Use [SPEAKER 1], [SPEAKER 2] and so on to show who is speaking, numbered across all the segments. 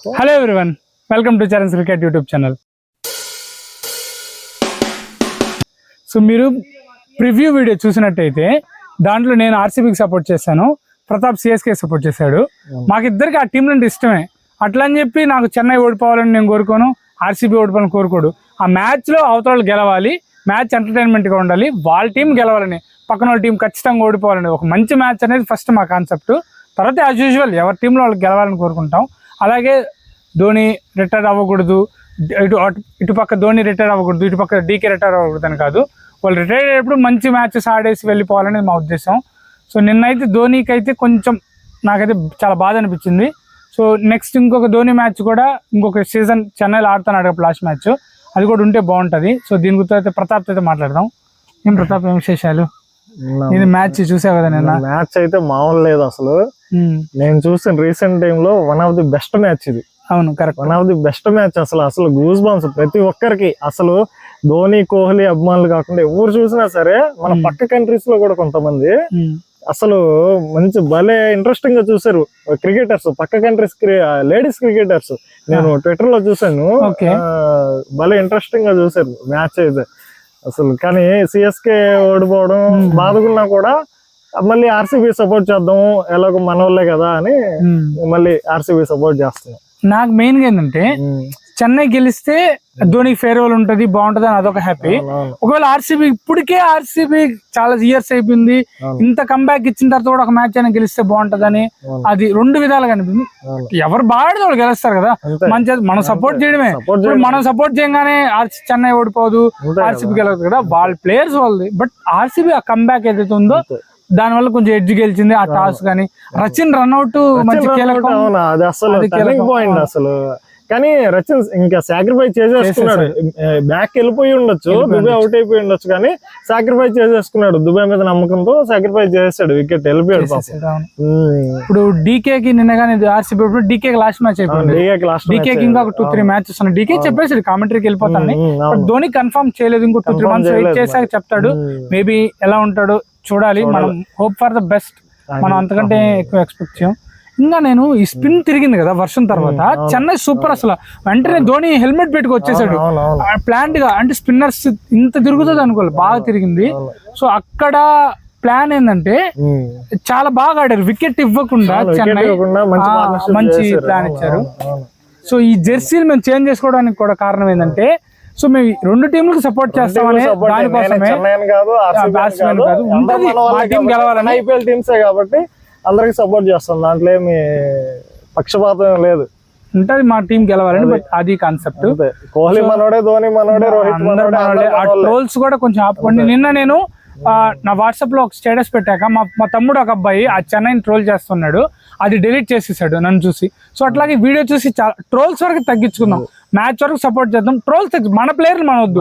[SPEAKER 1] Hello everyone, welcome to Charan cricket YouTube channel. So మీరు preview video చూసినట్టయితే దాంట్లో నేను ఆర్సీబీకి సపోర్ట్ చేశాను, ప్రతాప్ సిఎస్కే సపోర్ట్ చేశాడు. మాకిద్దరికి ఆ టీంలు అంటే ఇష్టమే. అట్లా అని చెప్పి నాకు చెన్నై ఓడిపోవాలని నేను కోరుకోను, ఆర్సీబీ ఓడిపోవాలని కోరుకోడు. ఆ మ్యాచ్లో అవతల గెలవాలి, మ్యాచ్ ఎంటర్టైన్మెంట్గా ఉండాలి, వాళ్ళ టీం గెలవాలని, పక్కన వాళ్ళ టీం ఖచ్చితంగా ఓడిపోవాలని ఒక మంచి మ్యాచ్ అనేది ఫస్ట్ మా కాన్సెప్ట్. తర్వాత యాజ్ యూజువల్ ఎవరి టీంలో వాళ్ళకి గెలవాలని కోరుకుంటాం. అలాగే ధోని రిటైర్ అవ్వకూడదు, ఇటుపక్క ధోని రిటైర్ అవ్వకూడదు, ఇటుపక్క డీకే రిటైర్ అవ్వకూడదు అని కాదు. వాళ్ళు రిటైర్ అయ్యేప్పుడు మంచి మ్యాచెస్ ఆడేసి వెళ్ళిపోవాలనేది మా ఉద్దేశం. సో నిన్నైతే ధోనికి అయితే కొంచెం నాకైతే చాలా బాధ అనిపించింది. సో నెక్స్ట్ ఇంకొక ధోని మ్యాచ్ కూడా ఇంకొక సీజన్ చెన్నైలో ఆడుతున్నాడు లాస్ట్ మ్యాచ్, అది కూడా ఉంటే బాగుంటుంది. సో దీని గురించి అయితే ప్రతాప్ అయితే మాట్లాడదాం. ఏం ప్రతాప్, ఏం విశేషాలు? ఇది మ్యాచ్ చూసావు కదా నిన్న?
[SPEAKER 2] మ్యాచ్ అయితే మామూలు లేదు అసలు. నేను చూసిన రీసెంట్ టైమ్ లో one of the best match ఇది.
[SPEAKER 1] అవును, correct,
[SPEAKER 2] one of the best match. అసలు గూస్ బంప్స్ ప్రతి ఒక్కరికి. అసలు ధోని కోహ్లీ అభిమానులు కాకుండా ఎవరు చూసినా సరే, మన పక్క కంట్రీస్ లో కూడా కొంతమంది అసలు మంచి భలే ఇంట్రెస్టింగ్ గా చూసారు క్రికెటర్స్, పక్క కంట్రీస్ లేడీస్ క్రికెటర్స్. నేను ట్విట్టర్ లో చూసాను, భలే ఇంట్రెస్టింగ్ గా చూసారు మ్యాచ్ అయితే అసలు. కానీ సిఎస్కే ఓడిపోవడం బాధకున్నా కూడా మళ్ళీ ఆర్సీబీ సపోర్ట్ చేద్దాం, ఎలాగో మన వాళ్ళే కదా అని మళ్ళీ ఆర్సీబీ సపోర్ట్ చేస్తున్నాం.
[SPEAKER 1] నాకు మెయిన్ గా ఏంటంటే చెన్నై గెలిస్తే ధోనికి ఫేర్వెల్ ఉంటది, బాగుంటది అని అదొక హ్యాపీ. ఒకవేళ ఆర్సీబీ ఇప్పటికే చాలా ఇయర్స్ అయిపోయింది, ఇంత కంబ్యాక్ ఇచ్చిన తర్వాత కూడా ఒక మ్యాచ్ అయినా గెలిస్తే బాగుంటదని అది రెండు విధాలుగా అనిపింది. ఎవరు బాగా వాళ్ళు గెలుస్తారు కదా, మంచి మనం సపోర్ట్ చేయడమే. మనం సపోర్ట్ చేయగానే చెన్నై ఓడిపోదు, ఆర్సీబీ గెలవదు కదా, వాళ్ళ ప్లేయర్స్ వాళ్ళది. బట్ ఆర్సీబీ ఆ కంబ్యాక్ ఏదైతే ఉందో దాని వల్ల కొంచెం ఎడ్జ్ గెలిచింది. ఆ టాస్ కానీ రచిన్ రన్అట్ మంచి
[SPEAKER 2] అసలు. కానీ రచిన్ ఇంకా సాక్రిఫైస్ చేసేసుకున్నాడు. బ్యాక్ వెళ్ళిపోయి ఉండొచ్చు, దుబాయ్ అవుట్ అయిపోయి ఉండొచ్చు, కానీ సాక్రిఫైస్ చేసేసుకున్నాడు. దుబాయ్ మీద నమ్మకంతో సాక్రిఫైస్ చేసాడు, వికెట్ వెళ్ళిపోయాడు.
[SPEAKER 1] ఇప్పుడు డీకేకి నిన్న కానీ ఆర్సీబీ డీకే లాస్ట్ మ్యాచ్ అయిపోయింది. డీకేకి ఇంకా 2-3 మ్యాచెస్ ఉన్నాయి. డీకే చెప్పేసాడు కామెంటరీకి వెళ్ళిపోతాను, ధోని కన్ఫర్మ్ చేయలేదు. ఇంకో 2-3 months వెయిట్ చేశాక చెప్తాడు. మేబీ ఎలా ఉంటాడో చూడాలి. మనం హోప్ ఫర్ ద బెస్ట్, మనం అంతకంటే ఎక్కువ ఎక్స్పెక్ట్ చేయం. ఇంకా నేను ఈ స్పిన్ తిరిగింది కదా వర్షం తర్వాత, చెన్నై సూపర్ అసలు. వెంటనే ధోని హెల్మెట్ పెట్టుకు వచ్చేసాడు ప్లాంట్ గా. అంటే స్పిన్నర్స్ ఇంత తిరుగుతుంది అనుకోవాలి, బాగా తిరిగింది. సో అక్కడ ప్లాన్ ఏంటంటే చాలా బాగా ఆడారు, వికెట్ ఇవ్వకుండా చెన్నై మంచి ప్లాన్ ఇచ్చారు. సో ఈ జెర్సీలు మేము చేంజ్ చేసుకోవడానికి కూడా కారణం ఏంటంటే, సో మేము రెండు టీంలకు సపోర్ట్ చేస్తామని, దానికోసమే
[SPEAKER 2] ఐపీఎల్ టీమ్సే కాబట్టి అందరికి సపోర్ట్ చేస్తాం, దాంట్లో ఏమి పక్షపాతం లేదు.
[SPEAKER 1] ఉంటది మా టీం గెలవాలని, బట్ అది కాన్సెప్ట్.
[SPEAKER 2] కోహ్లీ మనోడే, ధోని మనోడే, రోహిత్ మనోడే.
[SPEAKER 1] ఆ ట్రోల్స్ కూడా కొంచెం ఆపుకోండి. నిన్న నేను నా వాట్సాప్ లో ఒక స్టేటస్ పెట్టాక మా తమ్ముడు ఒక అబ్బాయి ఆ చెన్నైని ట్రోల్ చేస్తున్నాడు, అది డిలీట్ చేసేసాడు నన్ను చూసి. సో అట్లాగే వీడియో చూసి ట్రోల్స్ వరకు తగ్గించుకుందాం, మ్యాచ్ వరకు సపోర్ట్ చేద్దాం. ట్రోల్స్ మన ప్లేయర్లు మన వద్దు.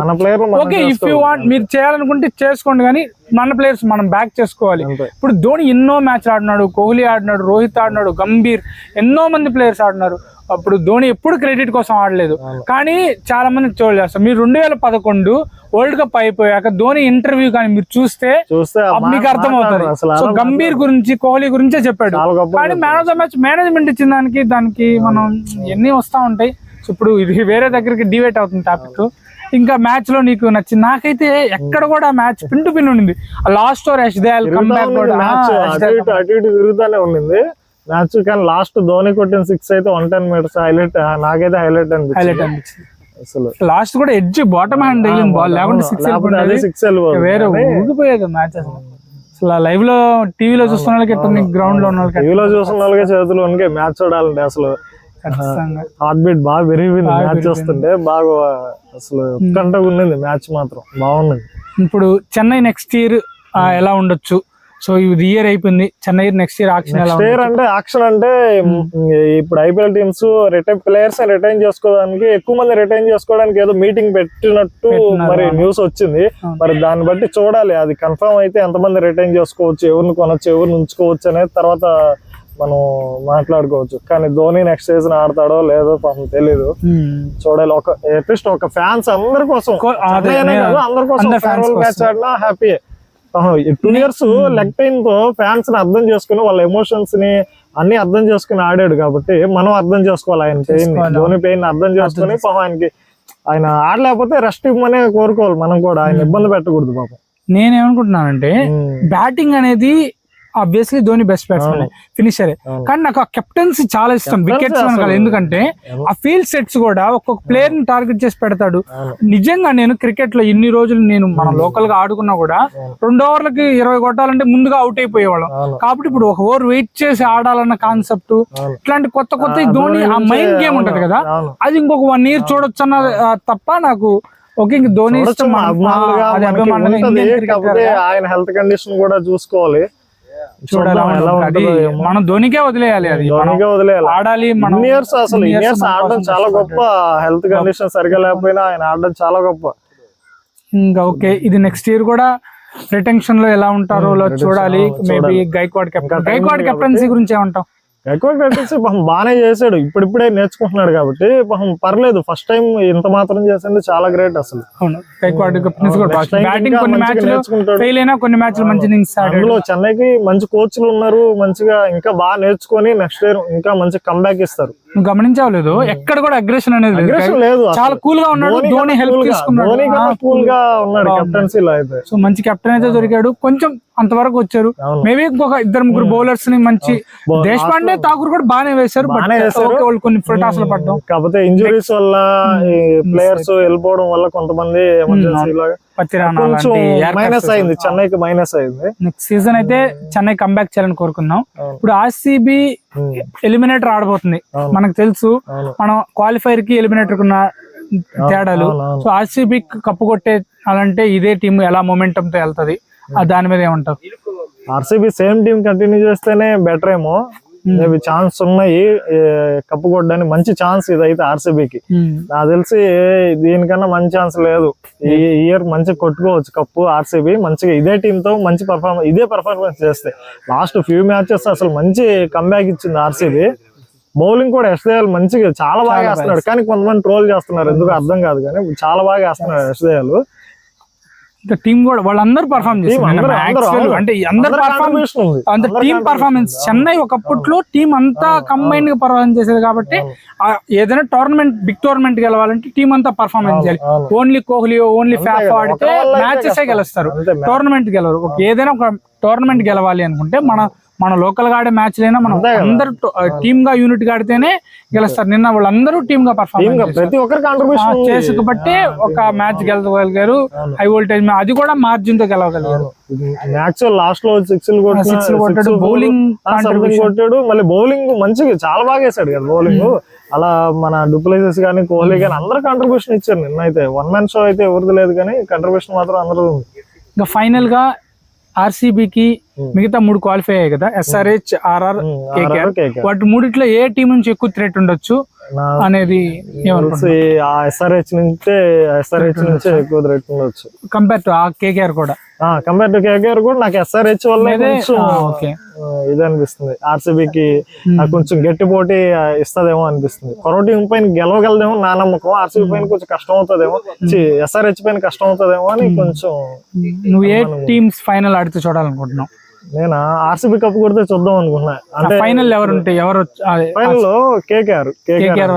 [SPEAKER 1] ఓకే, ఇఫ్ యూ వాంట్ మీరు చేయాలనుకుంటే చేసుకోండి, కానీ మన ప్లేయర్స్ మనం బ్యాక్ చేసుకోవాలి. ఇప్పుడు ధోని ఎన్నో మ్యాచ్లు ఆడినాడు, కోహ్లీ ఆడినాడు, రోహిత్ ఆడినాడు, గంభీర్, ఎన్నో మంది ప్లేయర్స్ ఆడినారు. అప్పుడు ధోని ఎప్పుడు క్రెడిట్ కోసం ఆడలేదు, కానీ చాలా మంది ట్రోల్ చేస్తారు. మీరు 2011 వరల్డ్ కప్ అయిపోయాక ధోని ఇంటర్వ్యూ కానీ మీరు చూస్తే మీకు అర్థమవుతుంది. సో గంభీర్ గురించి, కోహ్లీ గురించే చెప్పాడు, కానీ man of the match management ఇచ్చిన దానికి మనం ఎన్ని వస్తా ఉంటాయి. సో ఇప్పుడు ఇది వేరే దగ్గరికి డివైట్ అవుతుంది టాపిక్. ఇంకా మ్యాచ్ లో నీకు నచ్చింది? నాకైతే ఎక్కడ కూడా మ్యాచ్ పిన్ టు పిన్ ఉండింది. Last over Yash Dayal comeback కూడా
[SPEAKER 2] అటు ఇటు తిరుగుతానే ఉండింది మ్యాచ్. కానీ లాస్ట్ ధోని కొట్టిన 6 అయితే 110 meters హైలైట్, నాకైతే హైలైట్ అనిపించింది అసలు.
[SPEAKER 1] లాస్ట్ కూడా ఎడ్జ్ బాటమ్ హ్యాండ్ తగిలింది బాల్, లేకుంటే 6 వేరే ఊగిపోయేది మ్యాచ్ అసలు. లైవ్ లో టీవీలో చూస్తున్న వాళ్ళకి ఎట్లా, గ్రౌండ్ లో ఉన్న వాళ్ళకి,
[SPEAKER 2] టీవీలో చూస్తున్న వాళ్ళకి చేతులు వణికే మ్యాచ్ చూడాలంటే. అసలు హార్ట్ బీట్ బాగా పెరిగింది మ్యాచ్ చూస్తుంటే, బాగా అసలు ఉత్కంఠగా ఉన్నది మ్యాచ్, మాత్రం బాగున్నది.
[SPEAKER 1] ఇప్పుడు చెన్నై నెక్స్ట్ ఇయర్ ఎలా ఉండొచ్చు? సో ఇది ఇయర్ అయిపోయింది, చెన్నై నెక్స్ట్ ఇయర్ ఆక్షన్
[SPEAKER 2] అంటే ఆక్షన్ అంటే ఇప్పుడు ఐపీఎల్ టీమ్స్ ప్లేయర్స్ రిటైన్ చేసుకోవడానికి, ఎక్కువ మంది రిటైన్ చేసుకోవడానికి ఏదో మీటింగ్ పెట్టినట్టు మరి న్యూస్ వచ్చింది. మరి దాన్ని బట్టి చూడాలి, అది కన్ఫర్మ్ అయితే ఎంతమంది రిటైన్ చేసుకోవచ్చు, ఎవరిని కొనొచ్చు, ఎవరిని ఉంచుకోవచ్చు అనేది తర్వాత మనం మాట్లాడుకోవచ్చు. కానీ ధోని నెక్స్ట్ సీజన్ ఆడతాడో లేదో పాపం తెలీదు, చూడాలి. అట్లీస్ట్ ఒక ఫ్యాన్స్ అందరి కోసం, అందరి కోసం మ్యాచ్ ఆడినా హ్యాపీ. 2 years లెగ్ పెయిన్ తో ఫ్యాన్స్ ని అర్థం చేసుకుని, వాళ్ళ ఎమోషన్స్ ని, అన్ని అర్థం చేసుకుని ఆడాడు కాబట్టి మనం అర్థం చేసుకోవాలి ఆయన పెయిన్, ధోని పెయిన్ అర్థం చేసుకుని పాపం ఆయనకి ఆయన ఆడలేకపోతే రెస్ట్ ఇవ్వమనే కోరుకోవాలి మనం కూడా, ఆయన ఇబ్బంది పెట్టకూడదు పాపం.
[SPEAKER 1] నేనేమనుకుంటున్నానంటే బ్యాటింగ్ అనేది ఆబ్వియస్లీ ధోని బెస్ట్ బ్యాట్స్మెన్, ఫినిషరే, కానీ నాకు ఆ కెప్టెన్సీ చాలా ఇష్టం వికెట్స్ కాదు. ఎందుకంటే ఆ ఫీల్డ్ సెట్స్ కూడా ఒక్కొక్క ప్లేయర్ ని టార్గెట్ చేసి పెడతాడు. నిజంగా నేను క్రికెట్ లో ఇన్ని రోజులు నేను మన లోకల్ గా ఆడుకున్నా కూడా 2 ఓవర్లకి 20 కొట్టాలంటే ముందుగా అవుట్ అయిపోయేవాళ్ళం. కాబట్టి ఇప్పుడు ఒక ఓవర్ వెయిట్ చేసి ఆడాలన్న కాన్సెప్ట్, ఇట్లాంటి కొత్త కొత్త ధోని ఆ మైండ్ గేమ్ ఉంటది కదా, అది ఇంకొక 1 year చూడొచ్చు అన్న తప్ప నాకు ఓకే ఇంక ధోని ఇష్టం.
[SPEAKER 2] ఆయన హెల్త్ కండిషన్ కూడా చూసుకోవాలి,
[SPEAKER 1] చూడాలి. మనం ధోనికే వదిలేయాలి, అది
[SPEAKER 2] వదిలేయాలి,
[SPEAKER 1] ఆడాలి.
[SPEAKER 2] ఇయర్స్ అసలు ఇయర్స్ ఆడడం చాలా గొప్ప, హెల్త్ కండిషన్ సరిగా లేకపోయినా ఆయన ఆడడం చాలా గొప్ప.
[SPEAKER 1] ఇంకా ఓకే, ఇది నెక్స్ట్ ఇయర్ కూడా రిటెన్షన్ లో ఎలా ఉంటారో చూడాలి. మేబీ గైక్వాడ్ కెప్టెన్సీ గురించి ఏమంటావు?
[SPEAKER 2] గైక్వాడ్ కెప్టెన్సీ బాగానే చేశాడు, ఇప్పుడిప్పుడే నేర్చుకుంటున్నాడు కాబట్టి పర్లేదు. ఫస్ట్ టైం ఇంత మాత్రం చేసింది చాలా గ్రేట్ అసలు.
[SPEAKER 1] గైక్వాడ్ కెప్టెన్సీ కూడా బ్యాటింగ్ కొన్ని మ్యాచ్లు ఫెయిల్ అయినా కొన్ని మ్యాచ్లు మంచి ఇన్నింగ్స్ ఆడాడు.
[SPEAKER 2] అందులో చెన్నైకి మంచి కోచ్లు ఉన్నారు, మంచిగా ఇంకా బాగా నేర్చుకొని నెక్స్ట్ ఇయర్ ఇంకా మంచి కంబ్యాక్ ఇస్తారు.
[SPEAKER 1] నువ్వు గమనించలేదు, ఎక్కడ కూడా అగ్రెషన్ అనేది లేదు, చాలా కూల్ గా ఉన్నాడు. ధోని హెల్ప్ తీసుకున్నాడు,
[SPEAKER 2] కూల్ గా ఉన్నాడు కెప్టెన్సీలో అయితే.
[SPEAKER 1] సో మంచి కెప్టెన్ అయితే దొరికాడు. కొంచెం అంతవరకు వచ్చారు. మేబీ ఇంకొక 2-3 బౌలర్స్ ని మంచి దేశపాండే, ఠాకూర్ కూడా బాగానే వేశారు. వాళ్ళు కొన్ని టాస్లు పడ్డం,
[SPEAKER 2] కాకపోతే ఇంజురీస్ వల్ల ప్లేయర్స్ వెళ్ళిపోవడం వల్ల కొంతమంది ఎమర్జెన్సీలో మైనస్ అయింది, చెన్నైకి మైనస్ అయింది.
[SPEAKER 1] నెక్స్ట్ సీజన్ అయితే చెన్నై కంబ్యాక్ చేయాలని కోరుకుందాం. ఇప్పుడు ఆర్సీబీ ఎలిమినేటర్ ఆడబోతుంది, మనకు తెలుసు. మనం క్వాలిఫైర్ కి ఎలిమినేటర్ కున్న తేడాలు. సో ఆర్సీబీ కప్పు కొట్టే అలాంటే ఇదే టీం ఎలా మొమెంటం తో వెళ్తది, దాని మీద ఏమంటావు?
[SPEAKER 2] ఆర్సీబీ సేమ్ టీం కంటిన్యూ చేస్తేనే బెటర్ ఏమో, మేబీ ఛాన్స్ ఉన్నాయి కప్పు కొట్టడానికి. మంచి ఛాన్స్ ఇదైతే ఆర్సీబీకి. నాకు తెలిసి దీనికన్నా మంచి ఛాన్స్ లేదు. ఈ ఇయర్ మంచిగా కొట్టుకోవచ్చు కప్పు ఆర్సీబీ. మంచిగా ఇదే టీమ్ తో మంచి పర్ఫార్మెన్స్ చేస్తే. లాస్ట్ ఫ్యూ మ్యాచెస్ అసలు మంచి కంబ్యాక్ ఇచ్చింది ఆర్సీబీ. బౌలింగ్ కూడా ఎస్దేయాల్ మంచిగా చాలా బాగా వేస్తున్నాడు, కానీ కొంతమంది ట్రోల్ చేస్తున్నారు, ఎందుకు అర్థం కాదు, కానీ చాలా బాగా వేస్తున్నాడు ఎస్దేయాల్.
[SPEAKER 1] ఇంకా టీం కూడా వాళ్ళందరూ పర్ఫార్మ్ చేస్తారు. అంటే అందరు టీం పర్ఫార్మెన్స్. చెన్నై ఒకప్పట్లో టీం అంతా కంబైన్ గా పర్ఫార్మెన్స్ చేసేది కాబట్టి ఏదైనా టోర్నమెంట్, బిగ్ టోర్నమెంట్ గెలవాలంటే టీం అంతా పర్ఫార్మెన్స్ చేయాలి. ఓన్లీ కోహ్లీ, ఓన్లీ ఫ్యాఫ్ ఆడితే మ్యాచెస్ గెలుస్తారు, టోర్నమెంట్ గెలవరు. ఏదైనా ఒక టోర్నమెంట్ గెలవాలి అనుకుంటే మన లోకల్ గా ఆడే మ్యాచ్ అయినా మనం అందరూ టీమ్ గా యూనిట్ గా ఆడితేనే గెలుస్తారు. నిన్న వాళ్ళందరూ టీమ్ గా పర్ఫార్మెన్స్ చేసుకుబట్టి ఒక మ్యాచ్ గెలవగలిగారు. హై వోల్టేజ్ అది కూడా మార్జిన్ తో గెలవగలిగారు.
[SPEAKER 2] మ్యాచ్ లాస్ట్ లో 6
[SPEAKER 1] కొట్టాడు, బౌలింగ్
[SPEAKER 2] కొట్టాడు, మళ్ళీ బౌలింగ్ మంచిగా చాలా బాగా వేసాడు కదా బౌలింగ్. అలా మన డూప్లెసిస్ కానీ కోహ్లీ కానీ అందరూ కాంట్రిబ్యూషన్ ఇచ్చారు. నిన్న అయితే 1 man షో అయితే ఎవరిది లేదు, కానీ కాంట్రిబ్యూషన్ మాత్రం అందరూ ఉంది.
[SPEAKER 1] ఇంకా ఫైనల్ గా ఆర్సీబీకి మిగతా 3 క్వాలిఫై అయ్యాయి కదా, ఎస్ఆర్హెచ్, ఆర్ఆర్, కేకేఆర్. వాటి మూడిట్లో ఏ టీం నుంచి ఎక్కువ థ్రెట్ ఉండొచ్చు అనేది
[SPEAKER 2] ఎస్ఆర్హెచ్ నుంచి ఎక్కువ థ్రెట్ ఉండొచ్చు
[SPEAKER 1] కంపేర్ టు కేకేఆర్ కూడా.
[SPEAKER 2] కంపేర్ టు కేకేఆర్ కూడా నాకు ఎస్ఆర్హెచ్ వల్ల ఇది అనిపిస్తుంది. ఆర్సీబీకి కొంచెం గట్టి పోటీ ఇస్తదేమో అనిపిస్తుంది. కొరవ టీం పైన గెలవగలదేమో నా నమ్మకం. ఆర్సీబీ పైన కొంచెం కష్టం అవుతుందేమో, ఎస్ఆర్హెచ్ పైన కష్టం అవుతుందేమో అని కొంచెం.
[SPEAKER 1] నువ్వు ఏ టీమ్స్ ఫైనల్ ఆడితే చూడాలనుకుంటున్నావు?
[SPEAKER 2] నేను ఆర్సీబీ కప్ కొడితే చూద్దాం అనుకుంటున్నా. అంటే
[SPEAKER 1] ఫైనల్ ఎవరు
[SPEAKER 2] ఫైనల్ లో కేకేఆర్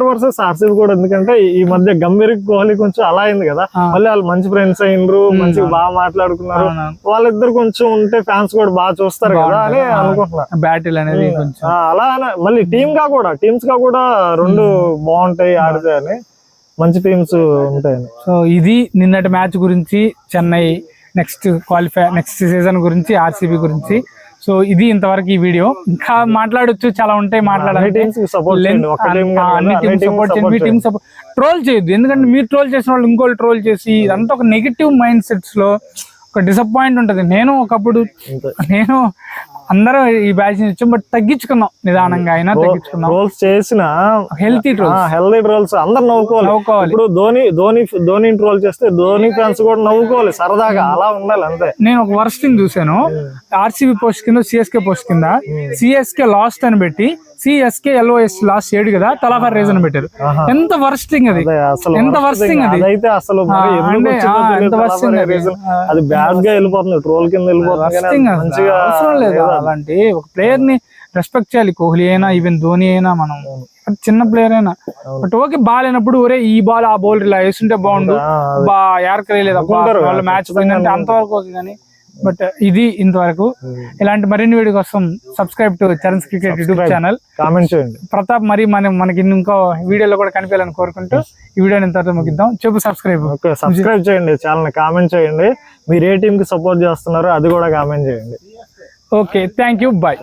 [SPEAKER 2] వర్సెస్ ఆర్సీబీ కూడా. ఎందుకంటే ఈ మధ్య గంభీర్, కోహ్లీ కొంచెం అలా అయింది కదా, మళ్ళీ వాళ్ళు మంచి ఫ్రెండ్స్ అయినరు, మంచిగా బాగా మాట్లాడుకున్నారు. వాళ్ళిద్దరు కొంచెం ఉంటే ఫ్యాన్స్ కూడా బాగా చూస్తారు కదా అని అనుకుంటున్నా.
[SPEAKER 1] బ్యాటిల్ అనేది
[SPEAKER 2] అలా మళ్ళీ టీమ్స్ గా కూడా 2 బాగుంటాయి ఆడితే అని, మంచి టీమ్స్ ఉంటాయని.
[SPEAKER 1] సో ఇది నిన్నటి మ్యాచ్ గురించి, చెన్నై నెక్స్ట్ సీజన్ గురించి, ఆర్సీబీ గురించి. సో ఇది ఇంతవరకు ఈ వీడియో. ఇంకా మాట్లాడొచ్చు, చాలా ఉంటాయి మాట్లాడాలి. ట్రోల్ చేయొద్దు, ఎందుకంటే మీరు ట్రోల్ చేసిన వాళ్ళు ఇంకోళ్ళు ట్రోల్ చేసి ఇదంతా ఒక నెగిటివ్ మైండ్ సెట్స్ లో ఒక డిసప్పాయింట్ ఉంటది. నేను ఒకప్పుడు అందరూ ఈ బ్యాచ్ ఇచ్చాం, బట్ తగ్గించుకున్నాం నిదానంగా, అయినా తగ్గించుకున్నాం.
[SPEAKER 2] ట్రోల్స్ చేసిన హెల్తీ ట్రోల్స్ అందరు నవ్వుకోవాలి. ఇప్పుడు ధోని ట్రోల్ చేస్తే ధోని ఫ్యాన్స్ కూడా నవ్వుకోవాలి, సరదాగా అలా ఉండాలి అంతే.
[SPEAKER 1] నేను ఒక వర్స్ట్ థింగ్ చూసాను, ఆర్సీబీ పోస్ట్ కింద సిఎస్కే పోస్ట్ కింద సిఎస్కే లాస్ట్ అని పెట్టి CSKLOS లాస్ట్ 7 కదా, తలా ఫర్ రీజన్ పెట్టారు. ఎంత వర్స్టింగ్ అది,
[SPEAKER 2] అదే అసలు
[SPEAKER 1] ఎంత వర్స్టింగ్ అది.
[SPEAKER 2] అదైతే అసలు మరి ఎందుకు
[SPEAKER 1] అంటే,
[SPEAKER 2] వచ్చిందో తెలియదు,
[SPEAKER 1] ఎంత వర్స్టింగ్
[SPEAKER 2] తలవారి reason. అది బ్యాడ్ గా వెళ్ళిపోతుంది, ట్రోల్ కింద వెళ్ళిపోతుంది కానీ
[SPEAKER 1] వర్స్టింగ్
[SPEAKER 2] అది మంచిగా
[SPEAKER 1] అవసరం లేదు. అలాంటి ఒక ప్లేయర్ ని రెస్పెక్ట్ చేయాలి. కోహ్లీ అయినా ఈవెన్ ధోని అయినా, మనం చిన్న ప్లేయర్ అయినా. బట్ ఓకే, బాల్ అయినప్పుడు ఒరే ఈ బాల్ ఆ బౌలర్ ఇలా వేస్తుంటే బాగుండు, బా యార్కర్ లేదు వాళ్ళ మ్యాచ్ పోయిందంటే అంతవరకు ఓకే. కానీ బట్ ఇది ఇంతవరకు. ఇలాంటి మరిన్ని వీడియో కోసం subscribe to Charan's cricket YouTube channel.
[SPEAKER 2] Comment చేయండి.
[SPEAKER 1] ప్రతాప్ మరి మనకి ఇంకో వీడియోలో కూడా కనిపించాలని కోరుకుంటూ ఈ వీడియోని ఇంతవరకు ముగిద్దాం. చెప్పు సబ్స్క్రైబ్.
[SPEAKER 2] ఓకే, సబ్స్క్రైబ్ చేయండి, ఛానల్ కామెంట్ చేయండి. మీరు ఏ టీమ్ కి సపోర్ట్ చేస్తున్నారో అది కూడా కామెంట్ చేయండి.
[SPEAKER 1] Okay, thank you, bye.